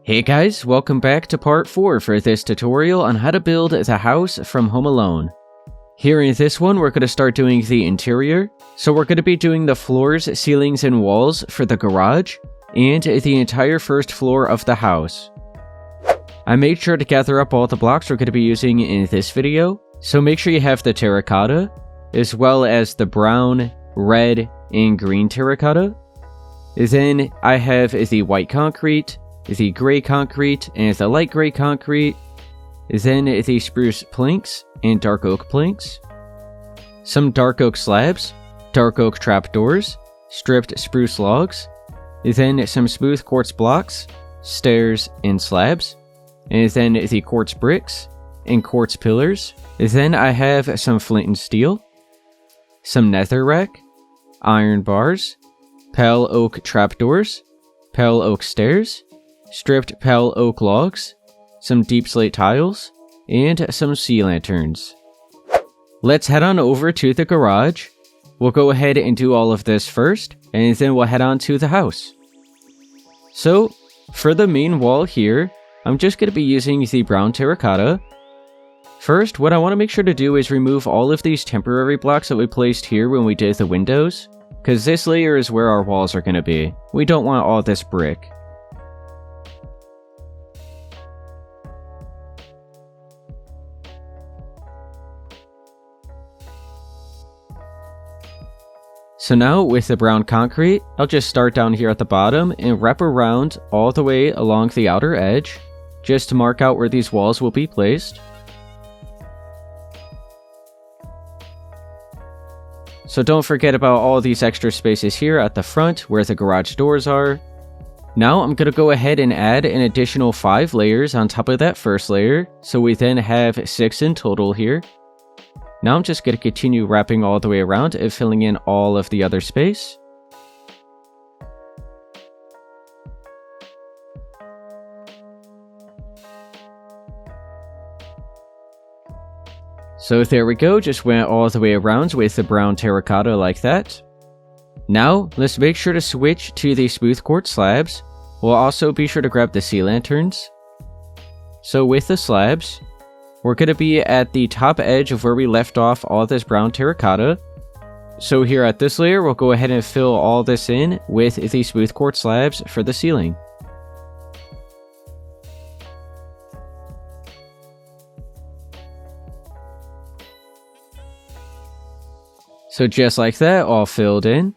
Hey guys, welcome back to part 4 for this tutorial on how to build the house from Home Alone. Here in this one, we're going to start doing the interior. So we're going to be doing the floors, ceilings, and walls for the garage, and the entire first floor of the house. I made sure to gather up all the blocks we're going to be using in this video, so make sure you have the terracotta, as well as the brown, red, and green terracotta. Then I have the white concrete, the gray concrete, and the light gray concrete, then the spruce planks and dark oak planks, some dark oak slabs, dark oak trapdoors, stripped spruce logs, then some smooth quartz blocks, stairs, and slabs, and then the quartz bricks and quartz pillars. Then I have some flint and steel, some netherrack, iron bars, pale oak trapdoors, pale oak stairs, stripped pale oak logs, some deep slate tiles, and some sea lanterns. Let's head on over to the garage. We'll go ahead and do all of this first, and then we'll head on to the house. So, for the main wall here, I'm just going to be using the brown terracotta. First, what I want to make sure to do is remove all of these temporary blocks that we placed here when we did the windows, because this layer is where our walls are going to be. We don't want all this brick. So now, with the brown concrete, I'll just start down here at the bottom and wrap around all the way along the outer edge, just to mark out where these walls will be placed. So don't forget about all these extra spaces here at the front where the garage doors are. Now I'm going to go ahead and add an additional 5 layers on top of that first layer, so we then have 6 in total here. Now I'm just going to continue wrapping all the way around and filling in all of the other space. So there we go, just went all the way around with the brown terracotta like that. Now, let's make sure to switch to the smooth quartz slabs. We'll also be sure to grab the sea lanterns. So with the slabs, we're going to be at the top edge of where we left off all this brown terracotta. So here at this layer, we'll go ahead and fill all this in with the smooth quartz slabs for the ceiling. So just like that, all filled in.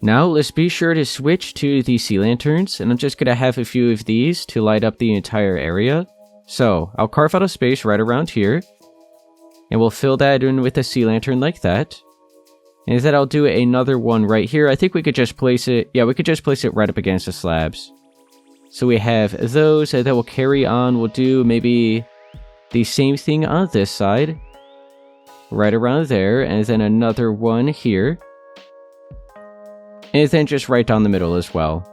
Now let's be sure to switch to the sea lanterns, and I'm just going to have a few of these to light up the entire area. So I'll carve out a space right around here, and we'll fill that in with a sea lantern like that. And then I'll do another one right here. I think we could just place it, we could just place it right up against the slabs. So we have those, and then we'll carry on. We'll do maybe the same thing on this side, right around there, and then another one here. And then just right down the middle as well.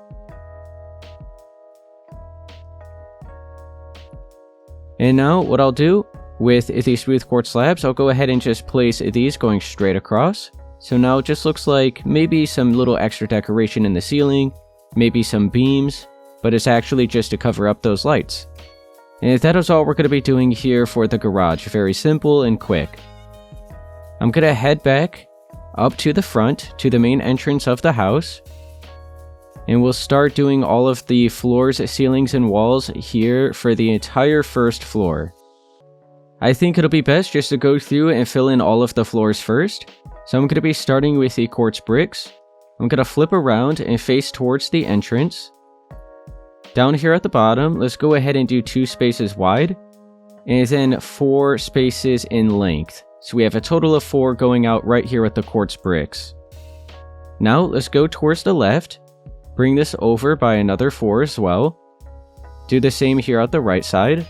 And now, what I'll do with the smooth quartz slabs, I'll go ahead and just place these going straight across. So now it just looks like maybe some little extra decoration in the ceiling, maybe some beams, but it's actually just to cover up those lights. And that is all we're going to be doing here for the garage. Very simple and quick. I'm going to head back up to the front, to the main entrance of the house. And we'll start doing all of the floors, ceilings, and walls here for the entire first floor. I think it'll be best just to go through and fill in all of the floors first. So I'm going to be starting with the quartz bricks. I'm going to flip around and face towards the entrance. Down here at the bottom, let's go ahead and do 2 spaces wide, and then 4 spaces in length. So we have a total of 4 going out right here with the quartz bricks. Now let's go towards the left. Bring this over by another 4 as well. Do the same here at the right side.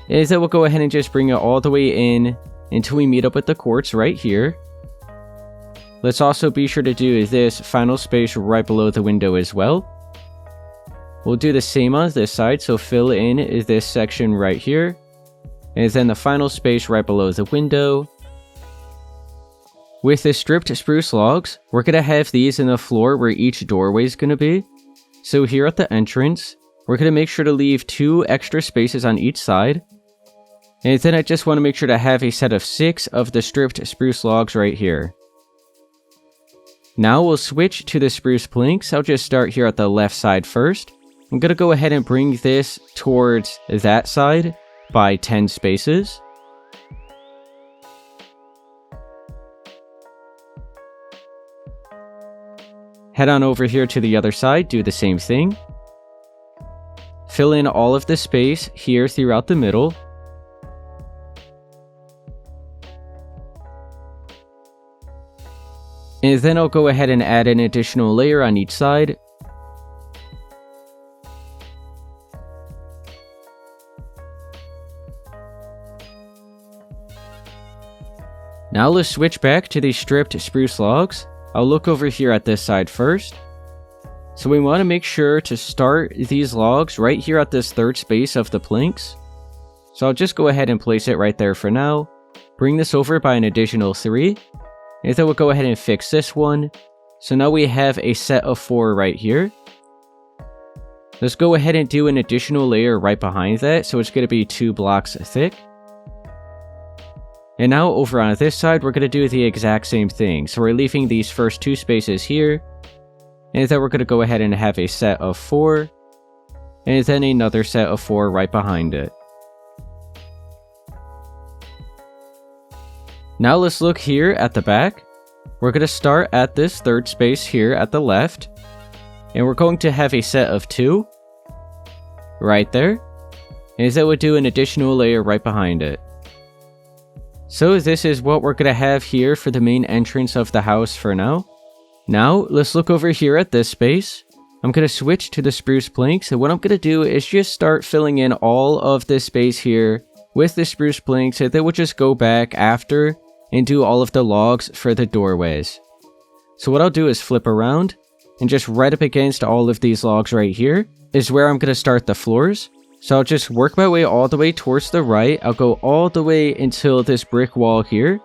And then we'll go ahead and just bring it all the way in until we meet up with the quartz right here. Let's also be sure to do this final space right below the window as well. We'll do the same on this side, so fill in this section right here. And then the final space right below the window. With the stripped spruce logs, we're going to have these in the floor where each doorway is going to be. So here at the entrance, we're going to make sure to leave 2 extra spaces on each side. And then I just want to make sure to have a set of 6 of the stripped spruce logs right here. Now we'll switch to the spruce planks. I'll just start here at the left side first. I'm going to go ahead and bring this towards that side by 10 spaces. Head on over here to the other side, do the same thing. Fill in all of the space here throughout the middle. And then I'll go ahead and add an additional layer on each side. Now let's switch back to these stripped spruce logs. I'll look over here at this side first. So we want to make sure to start these logs right here at this 3rd space of the planks. So I'll just go ahead and place it right there for now. Bring this over by an additional 3. And then we'll go ahead and fix this one. So now we have a set of 4 right here. Let's go ahead and do an additional layer right behind that. So it's going to be 2 blocks thick. And now over on this side, we're going to do the exact same thing. So we're leaving these first 2 spaces here. And then we're going to go ahead and have a set of 4. And then another set of 4 right behind it. Now let's look here at the back. We're going to start at this 3rd space here at the left. And we're going to have a set of 2. Right there. And then we'll do an additional layer right behind it. So this is what we're going to have here for the main entrance of the house for now. Now, let's look over here at this space. I'm going to switch to the spruce planks, and what I'm going to do is just start filling in all of this space here with the spruce planks, and then we'll just go back after and do all of the logs for the doorways. So what I'll do is flip around, and just right up against all of these logs right here is where I'm going to start the floors. So I'll just work my way all the way towards the right. I'll go all the way until this brick wall here.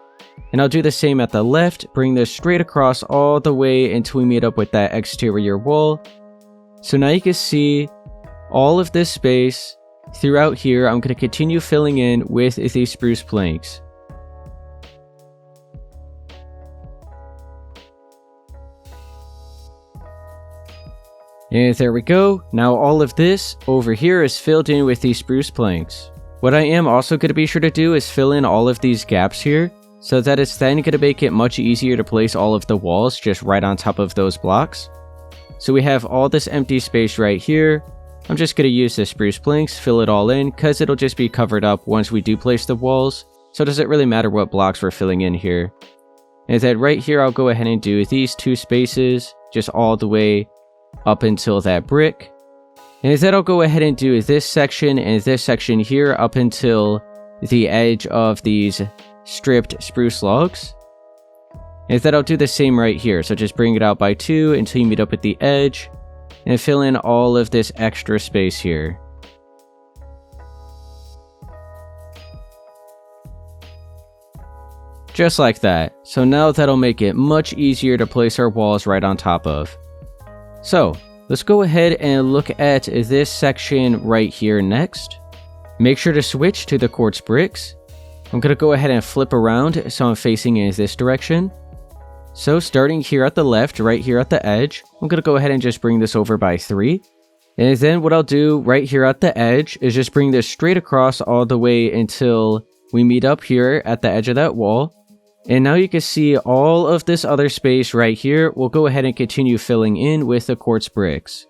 And I'll do the same at the left, bring this straight across all the way until we meet up with that exterior wall. So now you can see all of this space throughout here. I'm going to continue filling in with these spruce planks. And there we go. Now all of this over here is filled in with these spruce planks. What I am also going to be sure to do is fill in all of these gaps here, so that it's then going to make it much easier to place all of the walls just right on top of those blocks. So we have all this empty space right here. I'm just going to use the spruce planks, fill it all in, because it'll just be covered up once we do place the walls. So it doesn't really matter what blocks we're filling in here. And then right here, I'll go ahead and do these 2 spaces, just all the way up until that brick. And then I'll go ahead and do this section and this section here up until the edge of these stripped spruce logs. And then I'll do the same right here. So just bring it out by 2 until you meet up at the edge and fill in all of this extra space here. Just like that. So now that'll make it much easier to place our walls right on top of. So let's go ahead and look at this section right here next. Make sure to switch to the quartz bricks. I'm going to go ahead and flip around so I'm facing in this direction. So starting here at the left, right here at the edge, I'm going to go ahead and just bring this over by 3. And then what I'll do right here at the edge is just bring this straight across all the way until we meet up here at the edge of that wall. And now you can see all of this other space right here. We'll go ahead and continue filling in with the quartz bricks.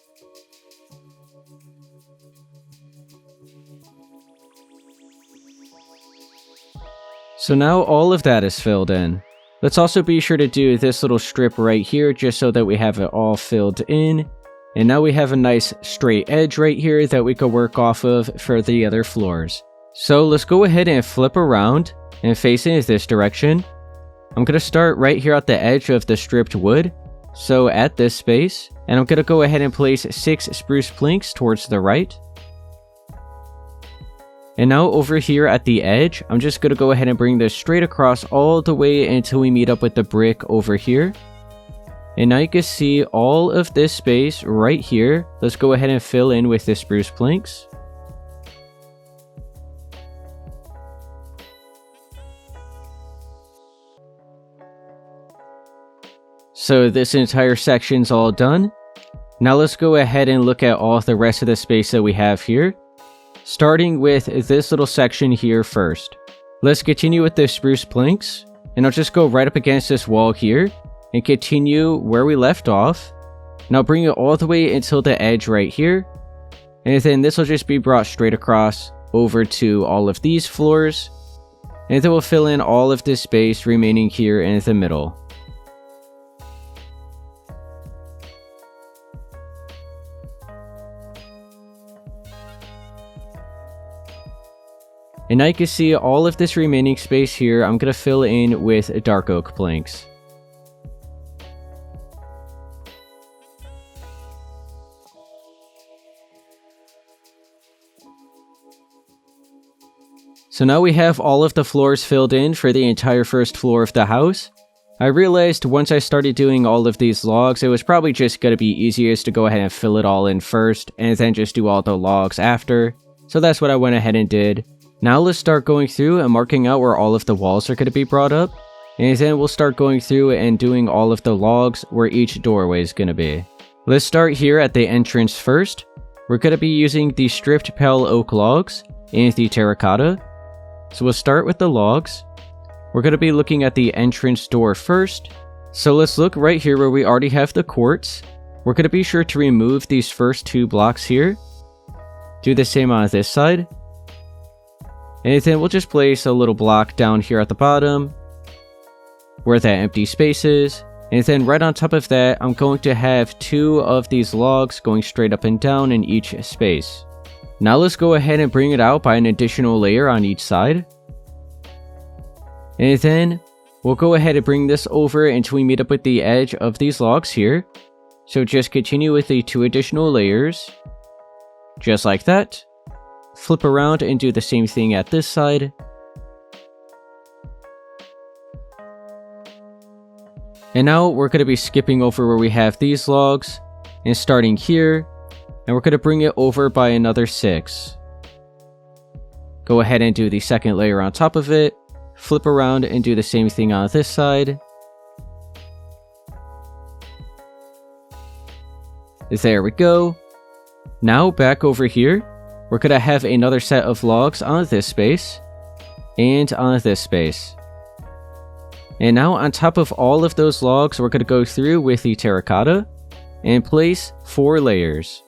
So now all of that is filled in. Let's also be sure to do this little strip right here just so that we have it all filled in. And now we have a nice straight edge right here that we could work off of for the other floors. So let's go ahead and flip around and face in this direction. I'm going to start right here at the edge of the stripped wood, so at this space, and I'm going to go ahead and place 6 spruce planks towards the right. And now over here at the edge, I'm just going to go ahead and bring this straight across all the way until we meet up with the brick over here. And now you can see all of this space right here. Let's go ahead and fill in with the spruce planks. So this entire section's all done. Now let's go ahead and look at all the rest of the space that we have here. Starting with this little section here first. Let's continue with the spruce planks. And I'll just go right up against this wall here. And continue where we left off. Now bring it all the way until the edge right here. And then this will just be brought straight across over to all of these floors. And then we'll fill in all of this space remaining here in the middle. And now you can see all of this remaining space here, I'm going to fill in with dark oak planks. So now we have all of the floors filled in for the entire first floor of the house. I realized once I started doing all of these logs, it was probably just going to be easiest to go ahead and fill it all in first, and then just do all the logs after. So that's what I went ahead and did. Now let's start going through and marking out where all of the walls are going to be brought up. And then we'll start going through and doing all of the logs where each doorway is going to be. Let's start here at the entrance first. We're going to be using the stripped pale oak logs and the terracotta. So we'll start with the logs. We're going to be looking at the entrance door first. So let's look right here where we already have the quartz. We're going to be sure to remove these first 2 blocks here. Do the same on this side. And then we'll just place a little block down here at the bottom where that empty space is. And then right on top of that, I'm going to have 2 of these logs going straight up and down in each space. Now let's go ahead and bring it out by an additional layer on each side. And then we'll go ahead and bring this over until we meet up with the edge of these logs here. So just continue with the 2 additional layers. Just like that. Flip around and do the same thing at this side. And now we're going to be skipping over where we have these logs and starting here, and we're going to bring it over by another 6. Go ahead and do the second layer on top of it, flip around and do the same thing on this side. There we go. Now back over here. We're going to have another set of logs on this space, and on this space. And now on top of all of those logs, we're going to go through with the terracotta, and place 4 layers.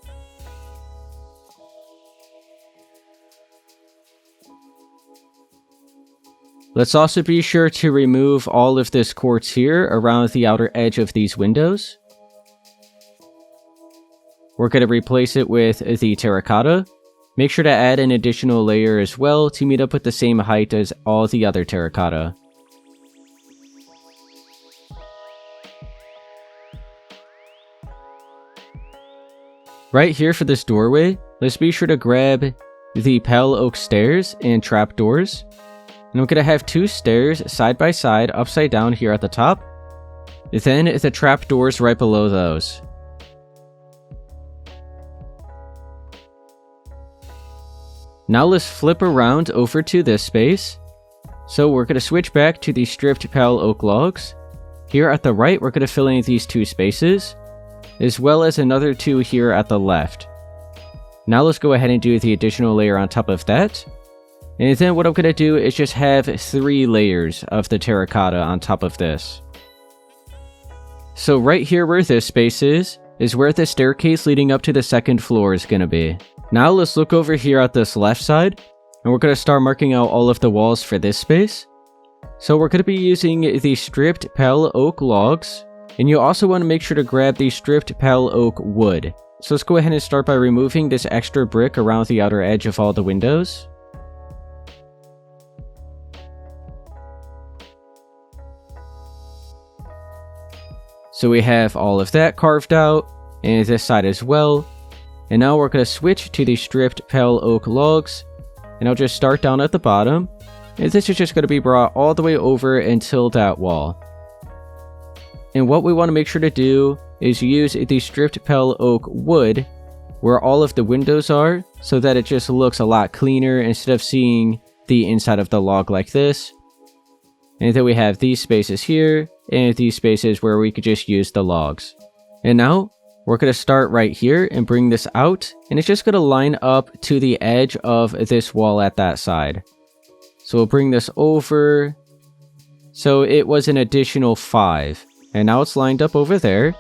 Let's also be sure to remove all of this quartz here around the outer edge of these windows. We're going to replace it with the terracotta. Make sure to add an additional layer as well to meet up with the same height as all the other terracotta. Right here for this doorway, let's be sure to grab the pale oak stairs and trapdoors. And I'm going to have 2 stairs side by side upside down here at the top. Then the trapdoors right below those. Now let's flip around over to this space. So we're going to switch back to the stripped pale oak logs. Here at the right, we're going to fill in these 2 spaces, as well as another 2 here at the left. Now let's go ahead and do the additional layer on top of that. And then what I'm going to do is just have 3 layers of the terracotta on top of this. So right here where this space is where the staircase leading up to the second floor is going to be. Now let's look over here at this left side, and we're going to start marking out all of the walls for this space. So we're going to be using the stripped pale oak logs, and you also want to make sure to grab the stripped pale oak wood. So let's go ahead and start by removing this extra brick around the outer edge of all the windows. So we have all of that carved out, and this side as well. And now we're going to switch to the stripped pale oak logs, and I'll just start down at the bottom, and this is just going to be brought all the way over until that wall. And what we want to make sure to do is use the stripped pale oak wood where all of the windows are, so that it just looks a lot cleaner instead of seeing the inside of the log like this. And then we have these spaces here, and these spaces where we could just use the logs. And now, we're going to start right here and bring this out, and it's just going to line up to the edge of this wall at that side. So we'll bring this over. So it was an additional 5, and now it's lined up over there.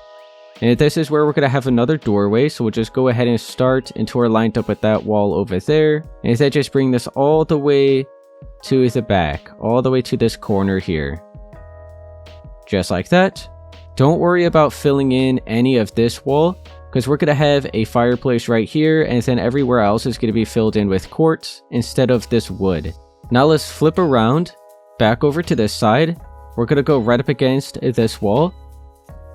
And this is where we're going to have another doorway, so we'll just go ahead and start until we're lined up with that wall over there. And then just bring this all the way to the back, all the way to this corner here. Just like that. Don't worry about filling in any of this wall, because we're going to have a fireplace right here, and then everywhere else is going to be filled in with quartz instead of this wood. Now let's flip around, back over to this side. We're going to go right up against this wall.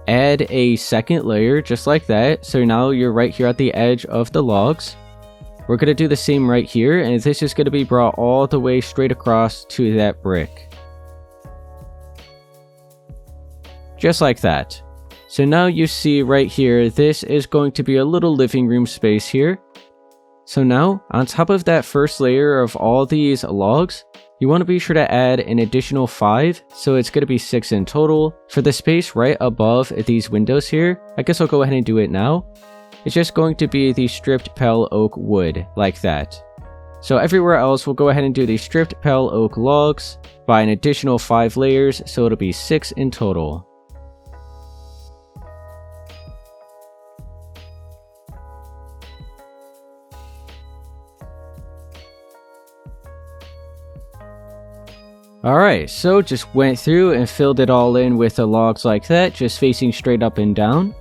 Add a second layer, just like that, so now you're right here at the edge of the logs. We're going to do the same right here, and this is going to be brought all the way straight across to that brick. Just like that. So now you see right here, this is going to be a little living room space here. So now, on top of that first layer of all these logs, you want to be sure to add an additional 5, so it's going to be 6 in total. For the space right above these windows here, I guess I'll go ahead and do it now. It's just going to be the stripped pale oak wood, like that. So everywhere else, we'll go ahead and do the stripped pale oak logs by an additional 5 layers, so it'll be 6 in total. Alright, so just went through and filled it all in with the logs like that, just facing straight up and down.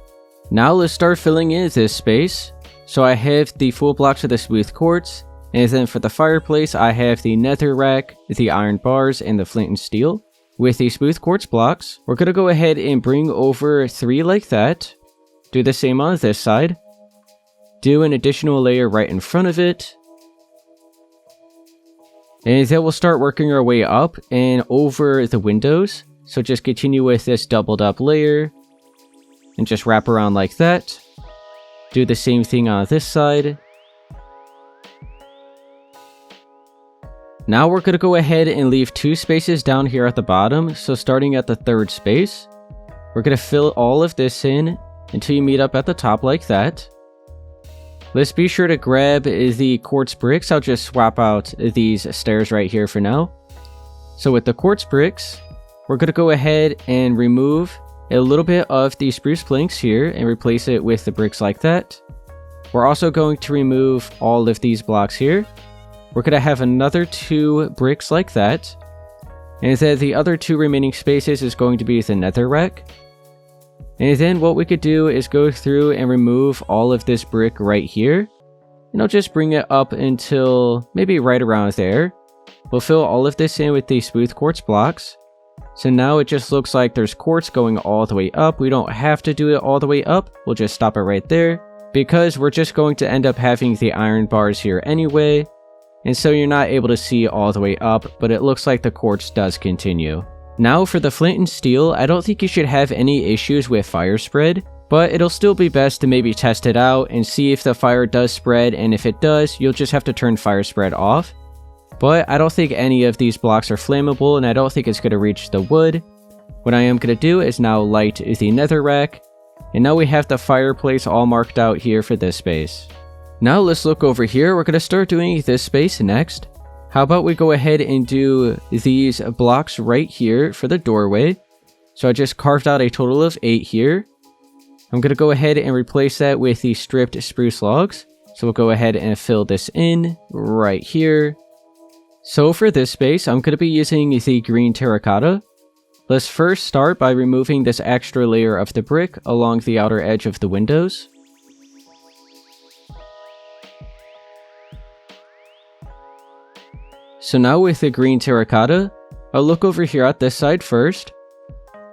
Now let's start filling in this space. So I have the full blocks of the smooth quartz, and then for the fireplace I have the nether rack, the iron bars, and the flint and steel. With the smooth quartz blocks, we're going to go ahead and bring over 3 like that. Do the same on this side. Do an additional layer right in front of it. And then we'll start working our way up and over the windows. So just continue with this doubled up layer. And just wrap around like that. Do the same thing on this side. Now we're going to go ahead and leave 2 spaces down here at the bottom. So starting at the 3rd space, we're going to fill all of this in until you meet up at the top like that. Let's be sure to grab the quartz bricks. I'll just swap out these stairs right here for now. So with the quartz bricks, we're going to go ahead and remove a little bit of the spruce planks here and replace it with the bricks like that. We're also going to remove all of these blocks here. We're going to have another 2 bricks like that. And then the other 2 remaining spaces is going to be the nether rack. And then what we could do is go through and remove all of this brick right here. And I'll just bring it up until maybe right around there. We'll fill all of this in with the smooth quartz blocks. So now it just looks like there's quartz going all the way up. We don't have to do it all the way up. We'll just stop it right there, because we're just going to end up having the iron bars here anyway. And so you're not able to see all the way up, but it looks like the quartz does continue. Now for the flint and steel, I don't think you should have any issues with fire spread, but it'll still be best to maybe test it out and see if the fire does spread, and if it does, you'll just have to turn fire spread off. But I don't think any of these blocks are flammable, and I don't think it's going to reach the wood. What I am going to do is now light the nether rack, and now we have the fireplace all marked out here for this space. Now let's look over here. We're going to start doing this space next. How about we go ahead and do these blocks right here for the doorway. So I just carved out a total of 8 here. I'm going to go ahead and replace that with the stripped spruce logs. So we'll go ahead and fill this in right here. So for this space, I'm going to be using the green terracotta. Let's first start by removing this extra layer of the brick along the outer edge of the windows. So now with the green terracotta, I'll look over here at this side first,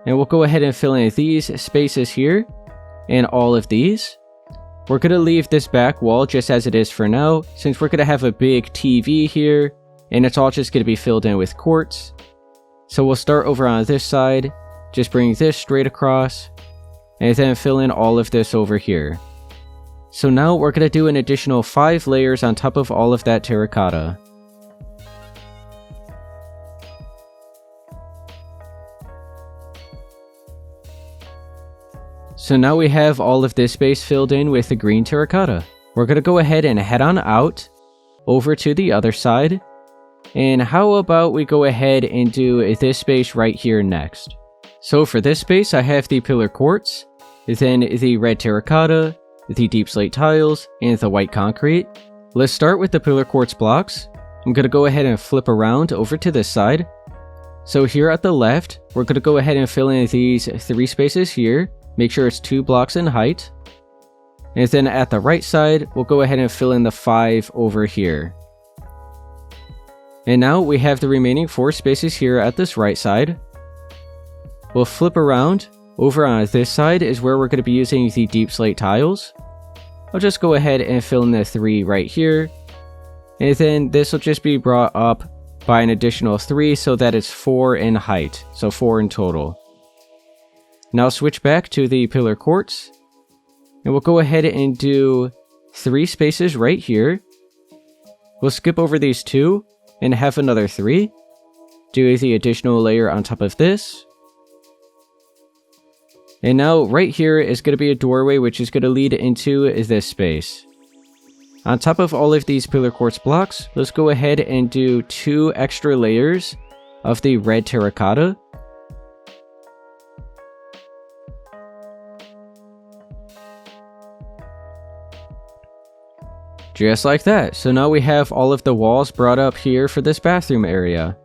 and we'll go ahead and fill in these spaces here, and all of these. We're going to leave this back wall just as it is for now, since we're going to have a big TV here, and it's all just going to be filled in with quartz. So we'll start over on this side, just bring this straight across, and then fill in all of this over here. So now we're going to do an additional 5 layers on top of all of that terracotta. So now we have all of this space filled in with the green terracotta. We're going to go ahead and head on out over to the other side. And how about we go ahead and do this space right here next. So for this space, I have the pillar quartz, then the red terracotta, the deep slate tiles, and the white concrete. Let's start with the pillar quartz blocks. I'm going to go ahead and flip around over to this side. So here at the left, we're going to go ahead and fill in these 3 spaces here. Make sure it's 2 blocks in height. And then at the right side, we'll go ahead and fill in the 5 over here. And now we have the remaining 4 spaces here at this right side. We'll flip around. Over on this side is where we're going to be using the deep slate tiles. I'll just go ahead and fill in the 3 right here. And then this will just be brought up by an additional 3 so that it's 4 in height. So 4 in total. Now switch back to the pillar quartz. And we'll go ahead and do 3 spaces right here. We'll skip over these 2 and have another 3. Do the additional layer on top of this. And now right here is going to be a doorway which is going to lead into this space. On top of all of these pillar quartz blocks, let's go ahead and do 2 extra layers of the red terracotta. Just like that. So now we have all of the walls brought up here for this bathroom area.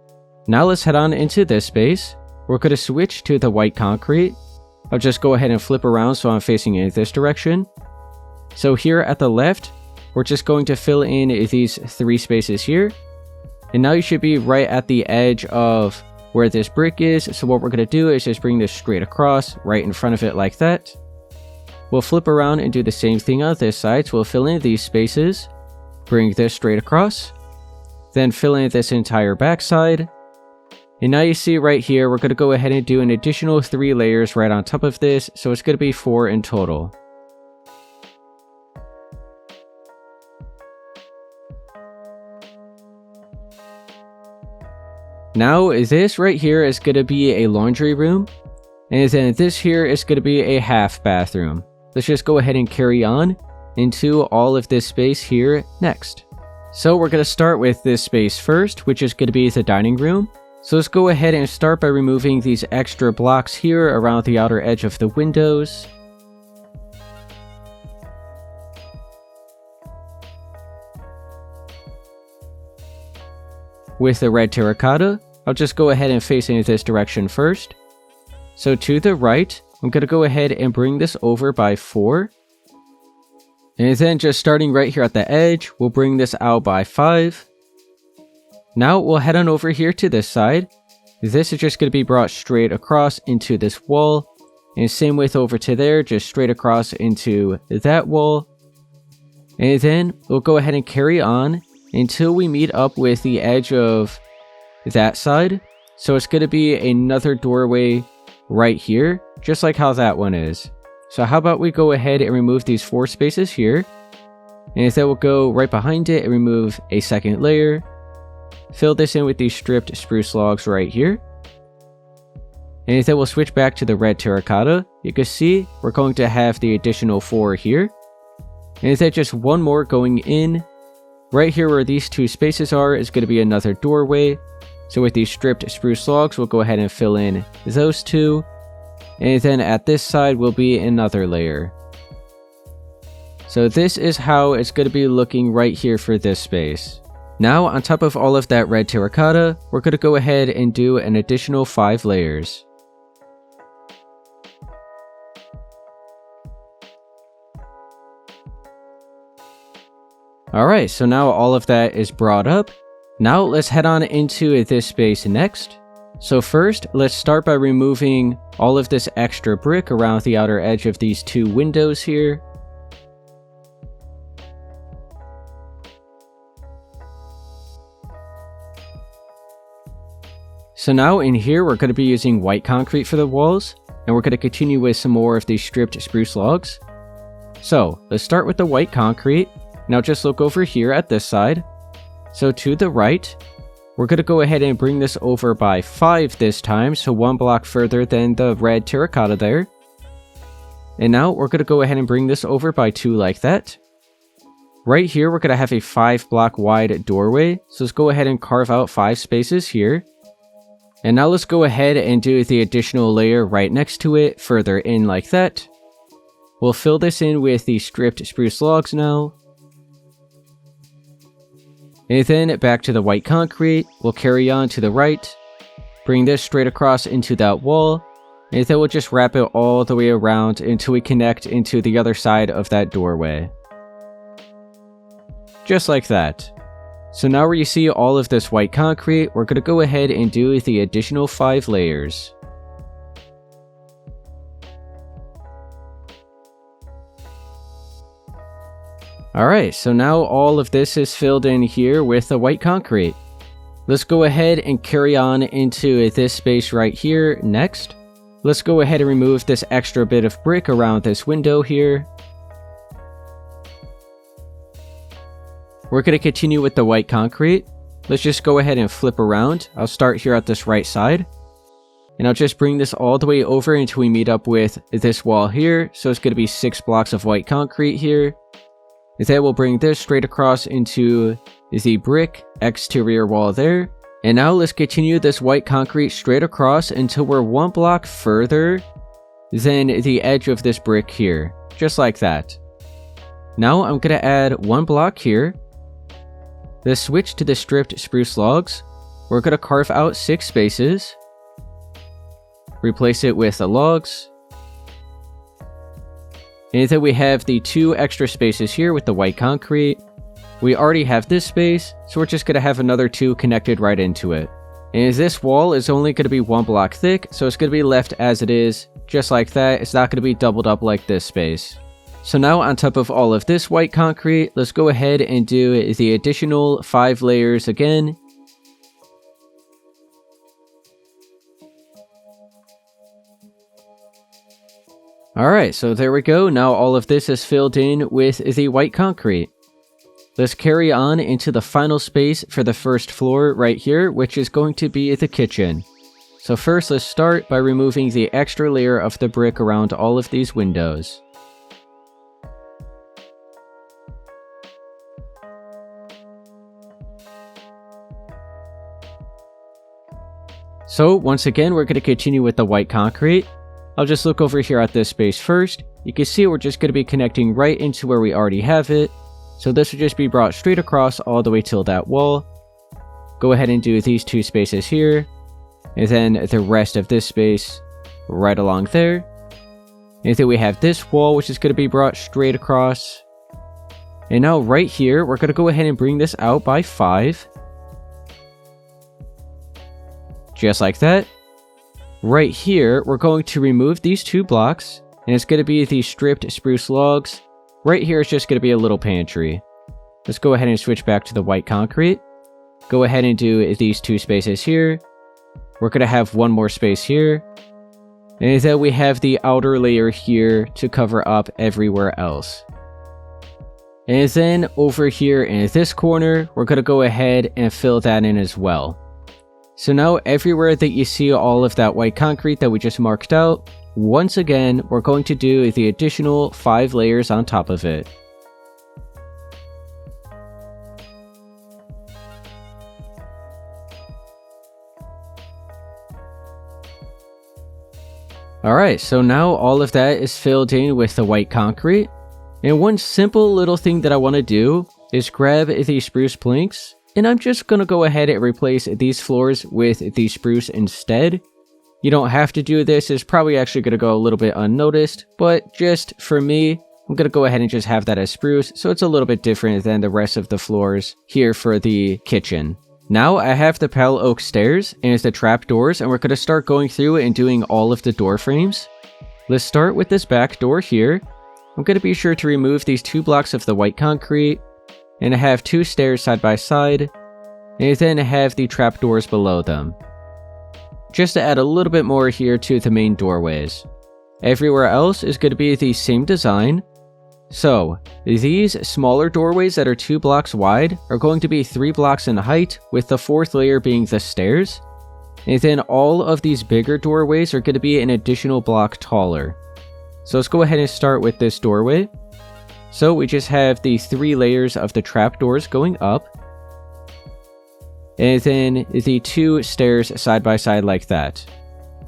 Now let's head on into this space. We're going to switch to the white concrete. I'll just go ahead and flip around so I'm facing in this direction. So here at the left, we're just going to fill in these 3 spaces here. And now you should be right at the edge of where this brick is. So what we're going to do is just bring this straight across right in front of it like that. We'll flip around and do the same thing on this side. So we'll fill in these spaces, bring this straight across, then fill in this entire backside. And now you see right here, we're going to go ahead and do an additional 3 layers right on top of this. So it's going to be 4 in total. Now this right here is going to be a laundry room. And then this here is going to be a half bathroom. Let's just go ahead and carry on into all of this space here next. So we're going to start with this space first, which is going to be the dining room. So let's go ahead and start by removing these extra blocks here around the outer edge of the windows. With the red terracotta, I'll just go ahead and face in this direction first. So to the right, I'm going to go ahead and bring this over by 4. And then just starting right here at the edge, we'll bring this out by 5. Now we'll head on over here to this side. This is just going to be brought straight across into this wall. And same with over to there, just straight across into that wall. And then we'll go ahead and carry on until we meet up with the edge of that side. So it's going to be another doorway right here, just like how that one is. So how about we go ahead and remove these 4 spaces here. And then we'll go right behind it and remove a second layer. Fill this in with these stripped spruce logs right here. And then we'll switch back to the red terracotta. You can see we're going to have the additional 4 here. And then just 1 more going in. Right here where these 2 spaces are is going to be another doorway. So with these stripped spruce logs, we'll go ahead and fill in those 2. And then at this side will be another layer. So this is how it's going to be looking right here for this space. Now on top of all of that red terracotta, we're going to go ahead and do an additional 5 layers. Alright, so now all of that is brought up. Now let's head on into this space next. So first, let's start by removing all of this extra brick around the outer edge of these 2 windows here. So now in here, we're going to be using white concrete for the walls, and we're going to continue with some more of these stripped spruce logs. So let's start with the white concrete. Now just look over here at this side. So to the right, we're going to go ahead and bring this over by 5 this time, so 1 block further than the red terracotta there. And now we're going to go ahead and bring this over by 2 like that. Right here, we're going to have a 5 block wide doorway, so let's go ahead and carve out 5 spaces here. And now let's go ahead and do the additional layer right next to it, further in like that. We'll fill this in with the stripped spruce logs now. And then back to the white concrete, we'll carry on to the right, bring this straight across into that wall, and then we'll just wrap it all the way around until we connect into the other side of that doorway. Just like that. So now where you see all of this white concrete, we're going to go ahead and do the additional 5 layers. Alright, so now all of this is filled in here with the white concrete. Let's go ahead and carry on into this space right here next. Let's go ahead and remove this extra bit of brick around this window here. We're going to continue with the white concrete. Let's just go ahead and flip around. I'll start here at this right side. And I'll just bring this all the way over until we meet up with this wall here. So it's going to be 6 blocks of white concrete here. And then we'll bring this straight across into the brick exterior wall there. And now let's continue this white concrete straight across until we're 1 block further than the edge of this brick here. Just like that. Now I'm going to add 1 block here. Let's switch to the stripped spruce logs. We're going to carve out 6 spaces. Replace it with the logs. And then we have the 2 extra spaces here with the white concrete. We already have this space, so we're just going to have another 2 connected right into it. And this wall is only going to be 1 block thick, so it's going to be left as it is, just like that. It's not going to be doubled up like this space. So now on top of all of this white concrete, let's go ahead and do the additional 5 layers again. Alright, so there we go. Now all of this is filled in with the white concrete. Let's carry on into the final space for the first floor right here, which is going to be the kitchen. So first, let's start by removing the extra layer of the brick around all of these windows. So once again, we're going to continue with the white concrete. I'll just look over here at this space first. You can see we're just going to be connecting right into where we already have it. So this will just be brought straight across all the way till that wall. Go ahead and do these 2 spaces here. And then the rest of this space right along there. And then we have this wall, which is going to be brought straight across. And now right here, we're going to go ahead and bring this out by 5. Just like that. Right here, we're going to remove these 2 blocks, and it's going to be the stripped spruce logs. Right here, it's just going to be a little pantry. Let's go ahead and switch back to the white concrete. Go ahead and do these 2 spaces here. We're going to have 1 more space here. And then we have the outer layer here to cover up everywhere else. And then over here in this corner, we're going to go ahead and fill that in as well. So now everywhere that you see all of that white concrete that we just marked out, once again, we're going to do the additional 5 layers on top of it. Alright, so now all of that is filled in with the white concrete. And one simple little thing that I want to do is grab the spruce planks. And I'm just going to go ahead and replace these floors with the spruce instead. You don't have to do this, it's probably actually going to go a little bit unnoticed, but just for me, I'm going to go ahead and just have that as spruce, so it's a little bit different than the rest of the floors here for the kitchen. Now I have the pale oak stairs and the trap doors, and we're going to start going through and doing all of the door frames. Let's start with this back door here. I'm going to be sure to remove these 2 blocks of the white concrete, and I have 2 stairs side by side, and then I have the trapdoors below them. just to add a little bit more here to the main doorways. Everywhere else is going to be the same design. So, these smaller doorways that are 2 blocks wide are going to be 3 blocks in height, with the 4th layer being the stairs. And then all of these bigger doorways are going to be an additional block taller. So let's go ahead and start with this doorway. So we just have the 3 layers of the trapdoors going up. And then the 2 stairs side by side like that.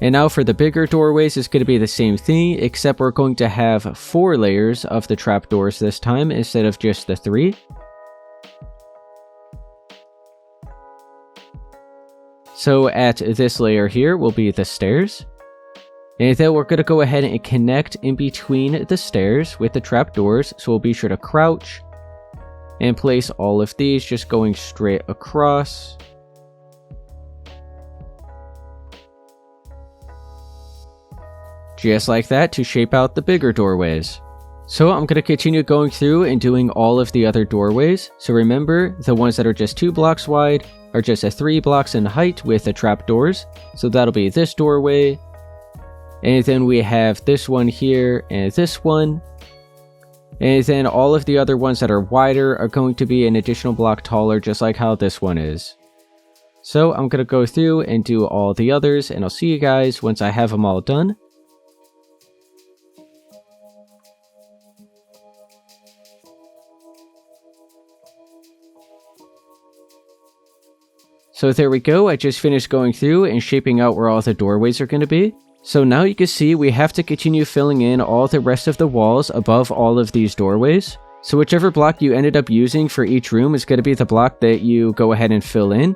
And now for the bigger doorways, it's going to be the same thing, except we're going to have 4 layers of the trapdoors this time instead of just the 3. So at this layer here will be the stairs. And then we're going to go ahead and connect in between the stairs with the trapdoors, so we'll be sure to crouch and place all of these just going straight across. Just like that to shape out the bigger doorways. So I'm going to continue going through and doing all of the other doorways. So remember, the ones that are just 2 blocks wide are just 3 blocks in height with the trapdoors. So that'll be this doorway. And then we have this one here and this one. And then all of the other ones that are wider are going to be an additional block taller, just like how this one is. So I'm going to go through and do all the others, and I'll see you guys once I have them all done. So there we go, I just finished going through and shaping out where all the doorways are going to be. So now you can see we have to continue filling in all the rest of the walls above all of these doorways. So whichever block you ended up using for each room is going to be the block that you go ahead and fill in.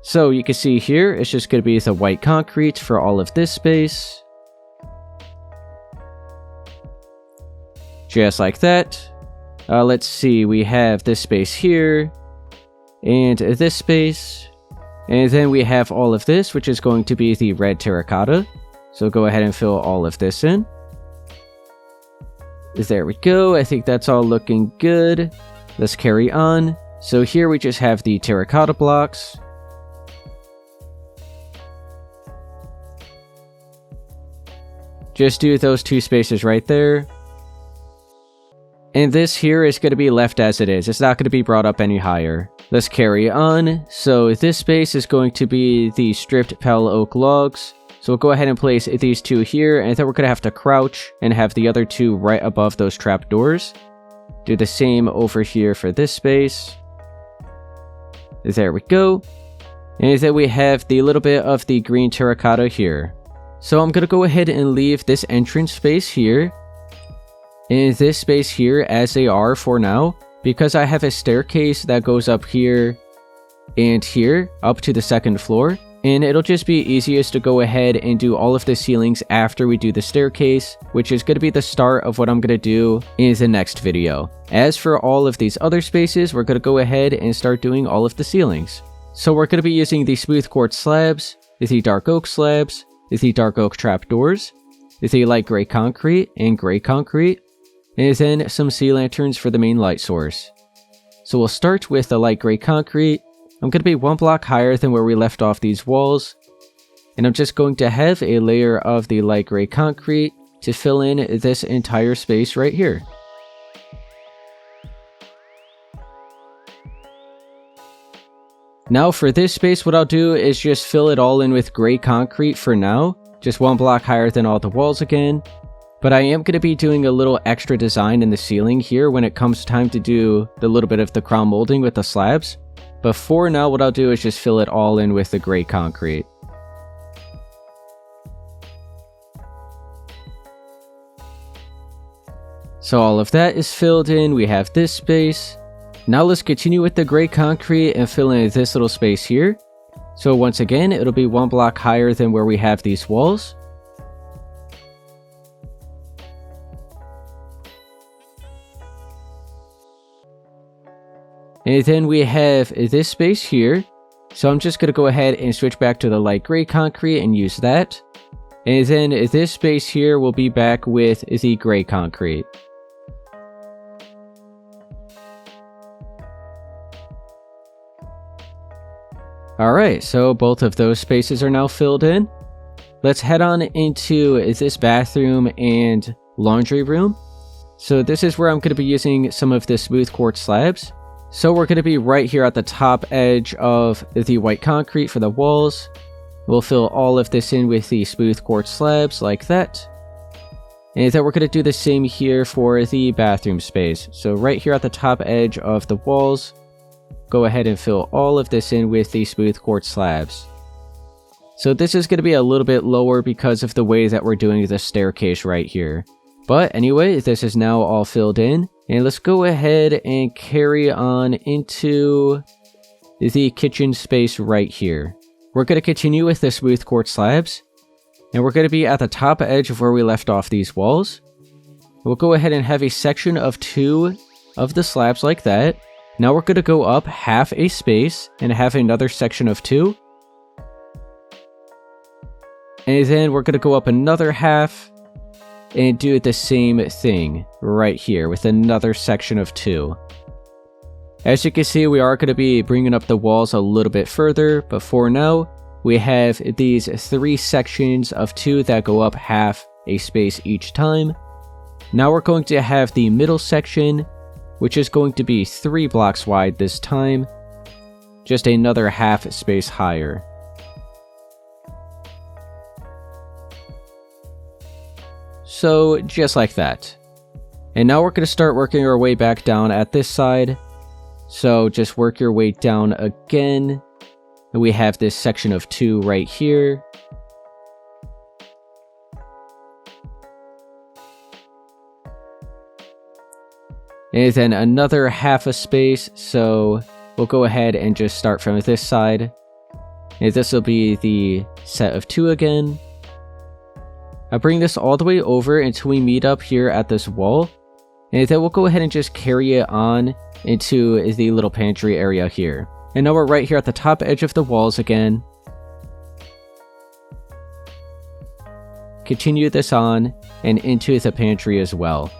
So you can see here, it's just going to be the white concrete for all of this space. Just like that. Let's see, we have this space here. And this space. And then we have all of this, which is going to be the red terracotta. So go ahead and fill all of this in. There we go. I think that's all looking good. Let's carry on. So here we just have the terracotta blocks. Just do those 2 spaces right there. And this here is going to be left as it is. It's not going to be brought up any higher. Let's carry on. So this space is going to be the stripped pale oak logs. So we'll go ahead and place these 2 here, and then we're going to have to crouch and have the other 2 right above those trapdoors. Do the same over here for this space. There we go. And then we have the little bit of the green terracotta here. So I'm going to go ahead and leave this entrance space here and this space here as they are for now, because I have a staircase that goes up here and here up to the 2nd floor, and it'll just be easiest to go ahead and do all of the ceilings after we do the staircase, which is going to be the start of what I'm going to do in the next video. As for all of these other spaces, we're going to go ahead and start doing all of the ceilings. So we're going to be using the smooth quartz slabs, the dark oak slabs, the dark oak trapdoors, the light gray concrete and gray concrete, and then some sea lanterns for the main light source. So we'll start with the light gray concrete. I'm going to be 1 block higher than where we left off these walls, and I'm just going to have a layer of the light gray concrete to fill in this entire space right here. Now for this space, what I'll do is just fill it all in with gray concrete for now, just 1 block higher than all the walls again. But I am going to be doing a little extra design in the ceiling here when it comes time to do the little bit of the crown molding with the slabs. But for now, what I'll do is just fill it all in with the gray concrete. So all of that is filled in. We have this space. Now let's continue with the gray concrete and fill in this little space here. So once again, it'll be 1 block higher than where we have these walls. And then we have this space here. So I'm just going to go ahead and switch back to the light gray concrete and use that. And then this space here will be back with the gray concrete. Alright, so both of those spaces are now filled in. Let's head on into this bathroom and laundry room. So this is where I'm going to be using some of the smooth quartz slabs. So we're going to be right here at the top edge of the white concrete for the walls. We'll fill all of this in with the smooth quartz slabs like that. And then we're going to do the same here for the bathroom space. So right here at the top edge of the walls, go ahead and fill all of this in with the smooth quartz slabs. So this is going to be a little bit lower because of the way that we're doing the staircase right here. But anyway, this is now all filled in. And let's go ahead and carry on into the kitchen space right here. We're going to continue with the smooth quartz slabs. And we're going to be at the top edge of where we left off these walls. We'll go ahead and have a section of 2 of the slabs like that. Now we're going to go up half a space and have another section of 2. And then we're going to go up another half and do the same thing right here with another section of 2. As you can see, we are going to be bringing up the walls a little bit further, but for now, we have these 3 sections of 2 that go up half a space each time. Now we're going to have the middle section, which is going to be 3 blocks wide this time, just another half space higher. So just like that. And now we're going to start working our way back down at this side. So just work your way down again. And we have this section of 2 right here. And then another half a space, so we'll go ahead and just start from this side. And this will be the set of 2 again. I'll bring this all the way over until we meet up here at this wall. And then we'll go ahead and just carry it on into the little pantry area here. And now we're right here at the top edge of the walls again. Continue this on and into the pantry as well.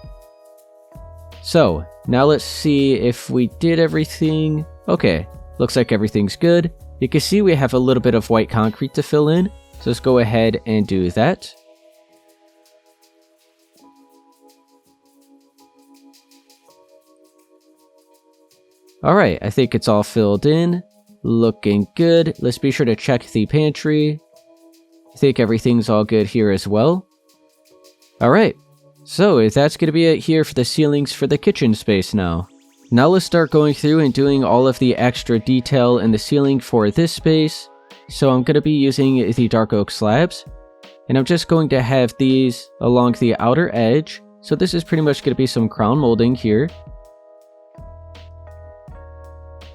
So, now let's see if we did everything. Okay, looks like everything's good. You can see we have a little bit of white concrete to fill in. So let's go ahead and do that. Alright, I think it's all filled in. Looking good. Let's be sure to check the pantry. I think everything's all good here as well. Alright, so that's going to be it here for the ceilings for the kitchen space now. Now let's start going through and doing all of the extra detail in the ceiling for this space. So I'm going to be using the dark oak slabs. And I'm just going to have these along the outer edge. So this is pretty much going to be some crown molding here.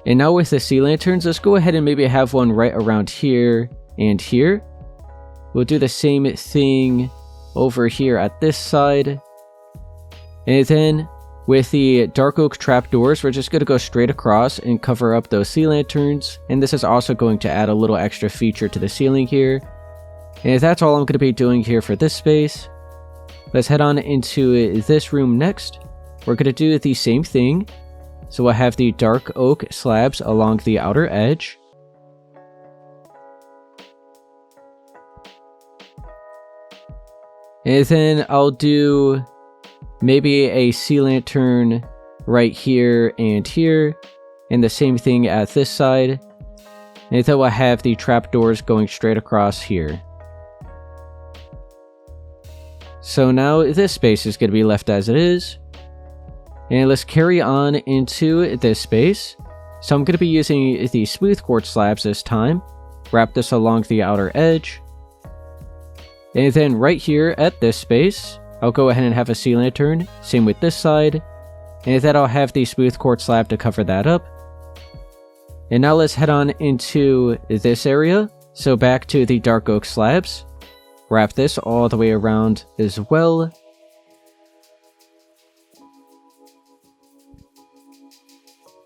And now with the sea lanterns, let's go ahead and maybe have one right around here and here. We'll do the same thing over here at this side. And then with the dark oak trapdoors, we're just going to go straight across and cover up those sea lanterns. And this is also going to add a little extra feature to the ceiling here. And that's all I'm going to be doing here for this space. Let's head on into this room next. We're going to do the same thing. So we'll have the dark oak slabs along the outer edge. And then I'll do maybe a sea lantern right here and here. And the same thing at this side. And then we'll have the trapdoors going straight across here. So now this space is going to be left as it is. And let's carry on into this space. So I'm going to be using the smooth quartz slabs this time. Wrap this along the outer edge. And then right here at this space, I'll go ahead and have a sea lantern. Same with this side. And then I'll have the smooth quartz slab to cover that up. And now let's head on into this area. So back to the dark oak slabs. Wrap this all the way around as well.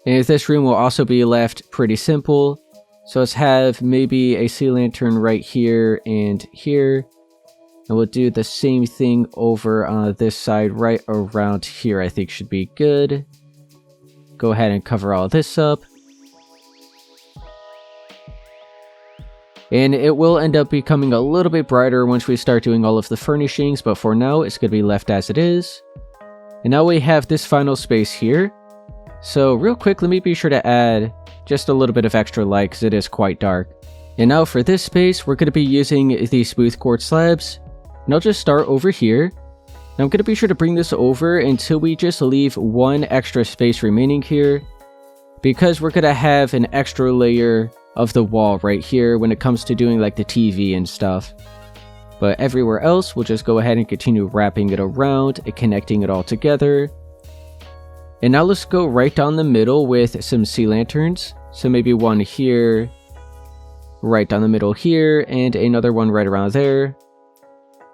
And this room will also be left pretty simple. So let's have maybe a sea lantern right here and here. And we'll do the same thing over on this side right around here, I think should be good. Go ahead and cover all this up. And it will end up becoming a little bit brighter once we start doing all of the furnishings, but for now it's going to be left as it is. And now we have this final space here. So real quick, let me be sure to add just a little bit of extra light because it is quite dark. And now for this space, we're going to be using the smooth quartz slabs. And I'll just start over here. And I'm going to be sure to bring this over until we just leave one extra space remaining here, because we're going to have an extra layer of the wall right here when it comes to doing like the TV and stuff. But everywhere else, we'll just go ahead and continue wrapping it around and connecting it all together. And now let's go right down the middle with some sea lanterns. So maybe one here, right down the middle here, and another one right around there.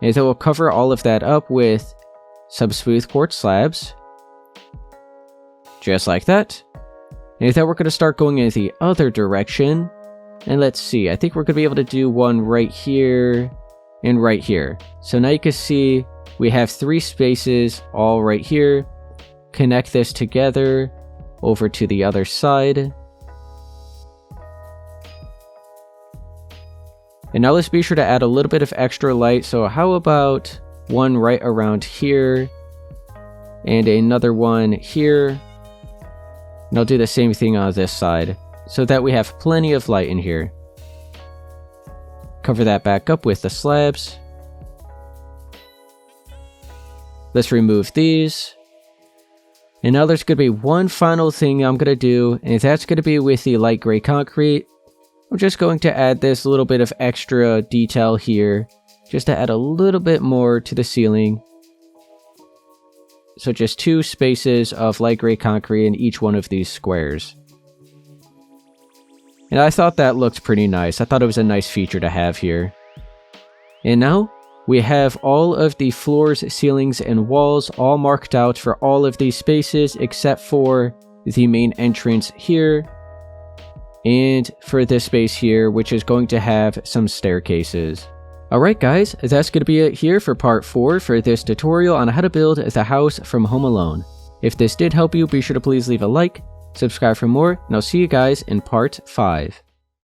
And then we'll cover all of that up with some smooth quartz slabs. Just like that. And then we're going to start going in the other direction. And let's see, I think we're going to be able to do one right here and right here. So now you can see we have 3 spaces all right here. Connect this together over to the other side. And now let's be sure to add a little bit of extra light. So how about one right around here and another one here. And I'll do the same thing on this side so that we have plenty of light in here. Cover that back up with the slabs. Let's remove these. And now there's going to be one final thing I'm going to do, and that's going to be with the light gray concrete. I'm just going to add this little bit of extra detail here, just to add a little bit more to the ceiling. So just 2 spaces of light gray concrete in each one of these squares. And I thought that looked pretty nice. I thought it was a nice feature to have here. And now we have all of the floors, ceilings, and walls all marked out for all of these spaces except for the main entrance here. And for this space here, which is going to have some staircases. Alright guys, that's going to be it here for part 4 for this tutorial on how to build the house from Home Alone. If this did help you, be sure to please leave a like, subscribe for more, and I'll see you guys in part 5.